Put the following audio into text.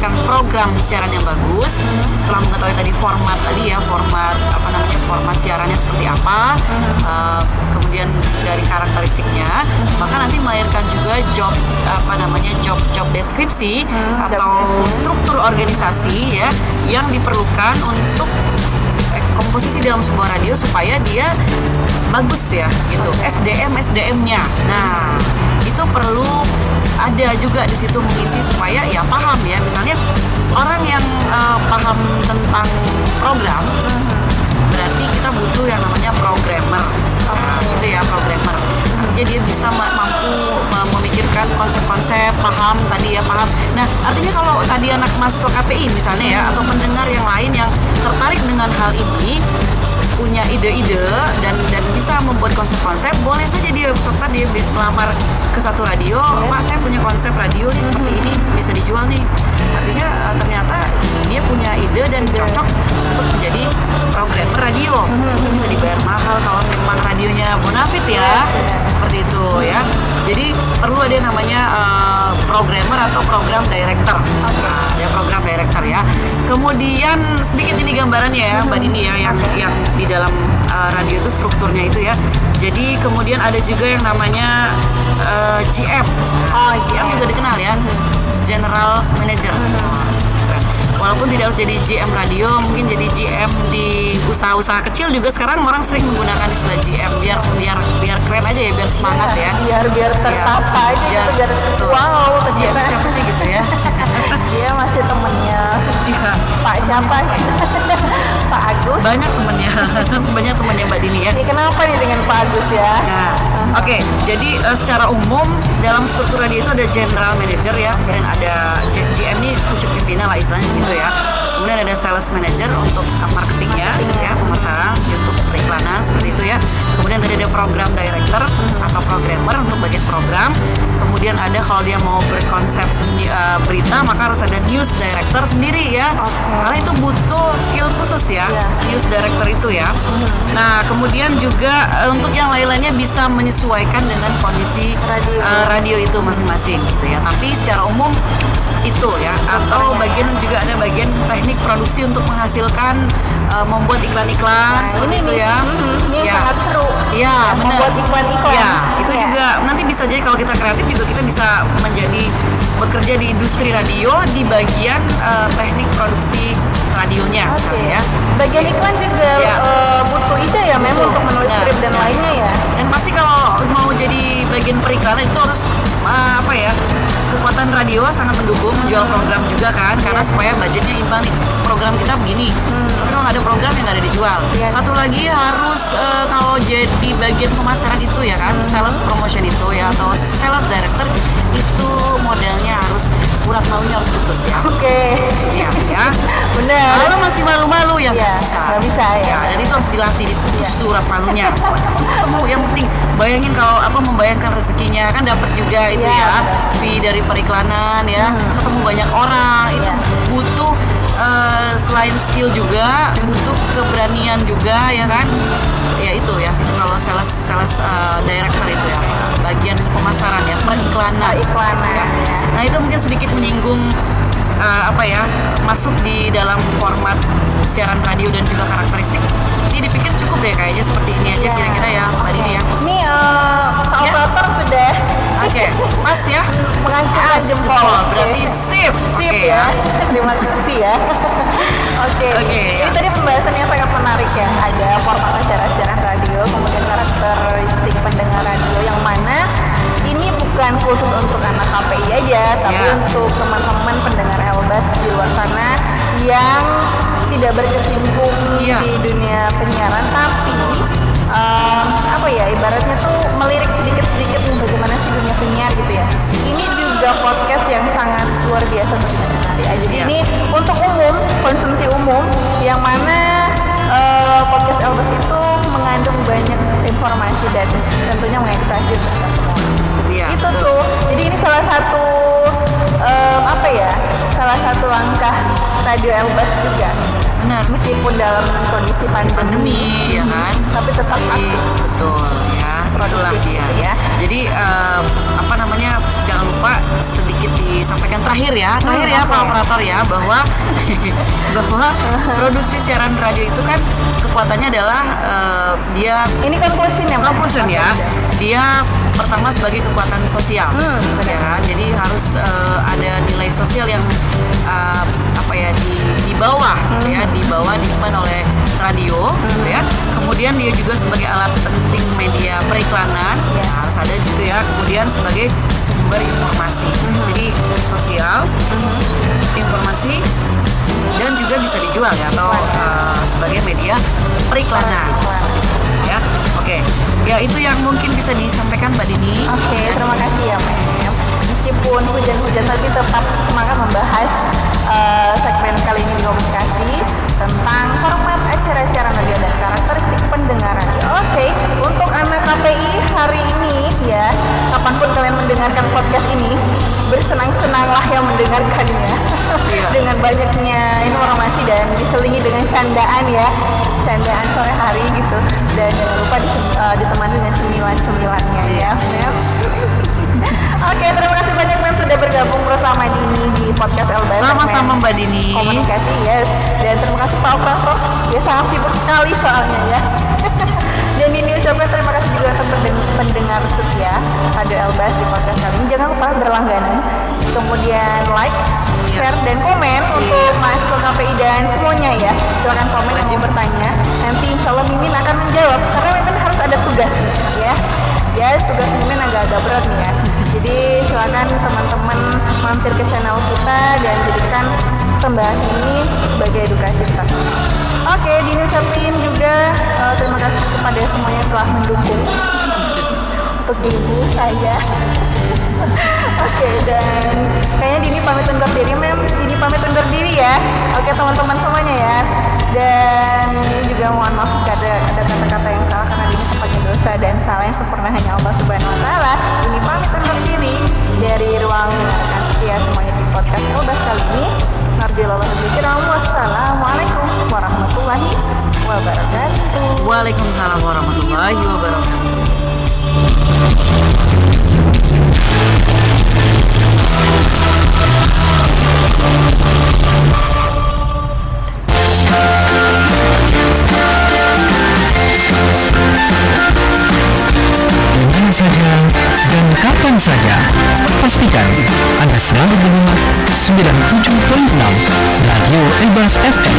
mendapatkan program siaran yang bagus, setelah mengetahui tadi format siarannya seperti apa, kemudian dari karakteristiknya, maka nanti melahirkan juga job deskripsi atau struktur organisasi ya yang diperlukan untuk komposisi dalam sebuah radio supaya dia bagus ya gitu. SDM-nya. Nah, itu perlu ada juga di situ mengisi supaya ya paham ya. Misalnya orang yang paham tentang program, berarti kita butuh yang namanya programmer. Gitu ya, programmer. Artinya dia bisa mampu memikirkan konsep-konsep, paham. Nah, artinya kalau tadi anak masuk KPI misalnya ya, atau pendengar yang lain yang tertarik dengan hal ini, punya ide-ide dan bisa membuat konsep-konsep, boleh saja dia melamar ke satu radio. Pak, saya punya konsep radio nih seperti ini, bisa dijual nih. Artinya ternyata dia punya ide dan cocok untuk menjadi programmer radio. Itu bisa dibayar mahal kalau memang radionya bonafit ya, seperti itu ya. Jadi perlu ada yang namanya programmer atau program director. Ada program director ya. Kemudian sedikit ini gambarannya ya, Mbak Dini ya, yang di dalam radio itu strukturnya itu ya. Jadi kemudian ada juga yang namanya GM. GM juga dikenal ya, General Manager. Walaupun tidak harus jadi GM radio, mungkin jadi GM di usaha-usaha kecil juga sekarang orang sering menggunakan istilah GM biar keren aja ya, biar semangat ya. Biar tertata aja gitu, biar wow, GM siapa sih gitu ya. Dia masih temennya Pak siapa? Pak Agus. Banyak temennya Mbak Dini ya. Ini kenapa nih dengan Pak Agus ya? Nah, oke. Jadi secara umum dalam struktur radio itu ada general manager ya, dan ada GM ini pucuk pimpinan lah istilahnya gitu ya. Kemudian ada sales manager untuk marketingnya ya, pemasaran, untuk periklanan seperti itu ya. Kemudian tadi ada program director atau programmer untuk bagian program. Kemudian ada kalau dia mau berkonsep berita, maka harus ada news director sendiri ya. Karena itu butuh skill khusus ya, news director itu ya. Nah, kemudian juga untuk yang lain-lainnya bisa menyesuaikan dengan kondisi radio itu masing-masing gitu ya. Tapi secara umum itu ya, atau juga ada bagian teknik produksi untuk menghasilkan membuat iklan-iklan seperti itu ya. Ini sangat seru. Iya, benar. Membuat iklan-iklan. Ya, itu juga nanti bisa jadi kalau kita kreatif juga kita bisa bekerja di industri radio di bagian teknik produksi radionya misalnya ya. Bagian iklan juga butuh ide ya, memang untuk menulis skrip dan lainnya ya. Dan pasti kalau mau jadi bagian periklanan itu harus kekuatan radio sangat mendukung menjual program juga kan, karena supaya budgetnya imbang nih, program kita begini. Tapi kalau nggak ada program yang nggak ada dijual. Satu lagi harus kalau jadi bagian pemasaran itu ya kan, sales promotion itu ya, atau sales director itu modelnya harus urat malunya harus putus ya. Iya ya. Benar. Kalau masih malu-malu ya nggak bisa ya. Dan itu harus dilatih, diputus urat malunya. Terus ketemu, yang penting bayangin kalau membayangkan rezekinya kan dapat juga itu ya, fee dari periklanan ya, ketemu banyak orang itu butuh selain skill juga butuh keberanian juga ya kan. Ya itu ya, kalau sales director itu ya, bagian pemasaran ya, periklanan ya. Nah, itu mungkin sedikit menyinggung masuk di dalam format siaran radio dan juga karakteristik. Ini dipikir cukup deh kayaknya seperti ini aja kira-kira ya Mbak Dini ya. Ini operator sudah pas ya, mengangkat jempol. Berarti sip ya. Terima kasih ya. Ini tadi pembahasan yang sangat menarik ya. Ada format acara siaran radio, kemudian karakteristik pendengar radio, yang mana ini bukan khusus untuk anak KPI aja, tapi untuk teman-teman pendengar Elbas di luar sana yang tidak berkecimpung di dunia penyiaran, tapi ibaratnya tuh melirik sedikit-sedikit bagaimana sih dunia penyiar gitu ya. Ini juga podcast yang sangat luar biasa untuk didengar ya. Jadi ini untuk umum, konsumsi umum, yang mana podcast Elbas itu mengandung banyak informasi dan tentunya mengedukasi kita semua. Itu tuh. Jadi ini salah satu langkah radio Elbas juga Benar. Meskipun dalam kondisi Pandemi, ya kan? tapi tetap Jadi, aktif. betul ya, itulah Produktif dia. gitu ya. Jadi apa namanya, jangan lupa sedikit disampaikan terakhir ya Pak oke. operator ya, bahwa bahwa produksi siaran radio itu kan kekuatannya adalah dia Ini conclusion ya, Mas? conclusion ya, dia pertama sebagai kekuatan sosial, ya kan? Jadi harus ada nilai sosial yang apa ya, di bawah ya, diemban oleh radio, ya. Kemudian dia juga sebagai alat penting media periklanan, Ya. harus ada gitu ya. Kemudian sebagai sumber informasi, jadi sosial, informasi, dan juga bisa dijual ya, atau sebagai media periklanan. Ya, oke. Ya, itu yang mungkin bisa disampaikan Mbak Dini. Oke, terima kasih ya, Mem. Meskipun hujan-hujan tapi tetap semangat membahas segmen kali ini di komunikasi tentang format acara siaran radio dan karakteristik pendengar radio. Oke, untuk anak KPI hari ini ya, kapanpun kalian mendengarkan podcast ini, bersenang-senanglah yang mendengarkannya. Iya. Dengan banyaknya informasi dan diselingi dengan candaan ya, candaan sore hari gitu, dan jangan lupa ditemani dengan cemilan-cemilannya ya, Mem. Oke, terima kasih banyak Mem sudah bergabung bersama Dini di podcast LBS. Sama-sama Mbak Dini. Komunikasi yes, dan terima kasih Pak Operator, dia sangat sibuk sekali soalnya ya. Dan Dini ucapkan terima kasih juga untuk pendengar setia Radio LBS di podcast kali ini. Jangan lupa berlangganan, kemudian like, share, dan komen untuk mahasiswa KPI dan semuanya ya. Silakan komen yang mau bertanya. Nanti insya Allah Mimin akan menjawab, karena Mimin harus ada tugas ya. Ya, tugas Mimin agak-agak berat nih ya. Jadi silakan teman-teman mampir ke channel kita dan jadikan pembahasan ini sebagai edukasi kita. Oke, Dini ucapin juga terima kasih kepada semuanya yang telah mendukung untuk ibu saya. Oke, dan kayaknya Dini pamit undur diri, Mem. Dini pamit undur diri ya. Oke, teman-teman semuanya ya. Dan juga mohon maaf jika ada kata-kata yang salah, karena Dini tempatnya dosa dan salah yang sempurna hanya Allah Subhanahu Wa Taala. Dini pamit undur diri dari ruang mendengarkan setia semuanya di podcast LBS kali ini. Wassalamualaikum warahmatullahi wabarakatuh. Waalaikumsalam warahmatullahi wabarakatuh. Dimana saja dan kapan saja, pastikan Anda selalu menyimak 97.6 Radio Elbas FM.